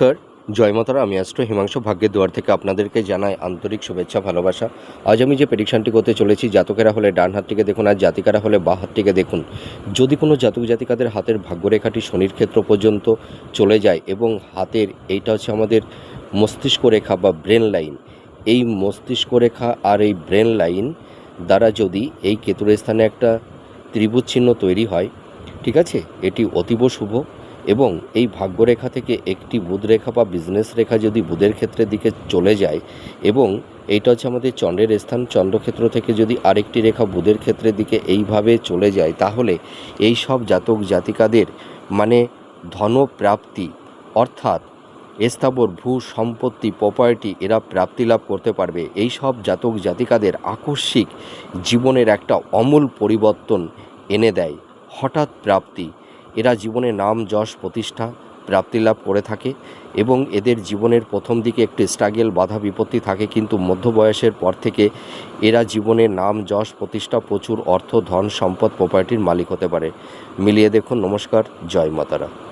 নমস্কার, জয় মাতারা। আমি অ্যাস্ট্রো হিমাংশু ভাগ্যের দুয়ার থেকে আপনাদেরকে জানাই আন্তরিক শুভেচ্ছা ভালোবাসা। আজ আমি যে প্রেডিকশানটি করতে চলেছি, জাতকেরা হলে ডান হাতটিকে দেখুন আর জাতিকারা হলে বাঁ হাতটিকে দেখুন। যদি কোনো জাতক জাতিকাদের হাতের ভাগ্যরেখাটি শনির ক্ষেত্র পর্যন্ত চলে যায় এবং হাতের এইটা হচ্ছে আমাদের মস্তিষ্ক রেখা বা ব্রেন লাইন, এই মস্তিষ্ক রেখা আর এই ব্রেন লাইন দ্বারা যদি এই কেতুর স্থানে একটা ত্রিভুজ চিহ্ন তৈরি হয়, ঠিক আছে, এটি অতীব শুভ। এবং এই ভাগ্যরেখা থেকে একটি বুধ রেখা বা বিজনেস রেখা যদি বুধের ক্ষেত্রের দিকে চলে যায় এবং এইটা হচ্ছে আমাদের চন্দ্রের স্থান, চন্দ্রক্ষেত্র থেকে যদি আরেকটি রেখা বুধের ক্ষেত্রের দিকে এইভাবে চলে যায়, তাহলে এই সব জাতক জাতিকাদের মানে ধনপ্রাপ্তি অর্থাৎ স্থাবর ভূ সম্পত্তি প্রপার্টি এরা প্রাপ্তি লাভ করতে পারবে। এই সব জাতক জাতিকাদের আকস্মিক জীবনের একটা আমূল পরিবর্তন এনে দেয়, হঠাৎ প্রাপ্তি। এরা জীবনে নাম যশ প্রতিষ্ঠা প্রাপ্তি লাভ করে থাকে এবং এদের জীবনের প্রথম দিকে একটু স্ট্রাগেল বাধা বিপত্তি থাকে, কিন্তু মধ্য বয়সের পর থেকে এরা জীবনে নাম যশ প্রতিষ্ঠা প্রচুর অর্থ ধন সম্পদ প্রপার্টির মালিক হতে পারে। মিলিয়ে দেখুন। নমস্কার, জয় মাতারা।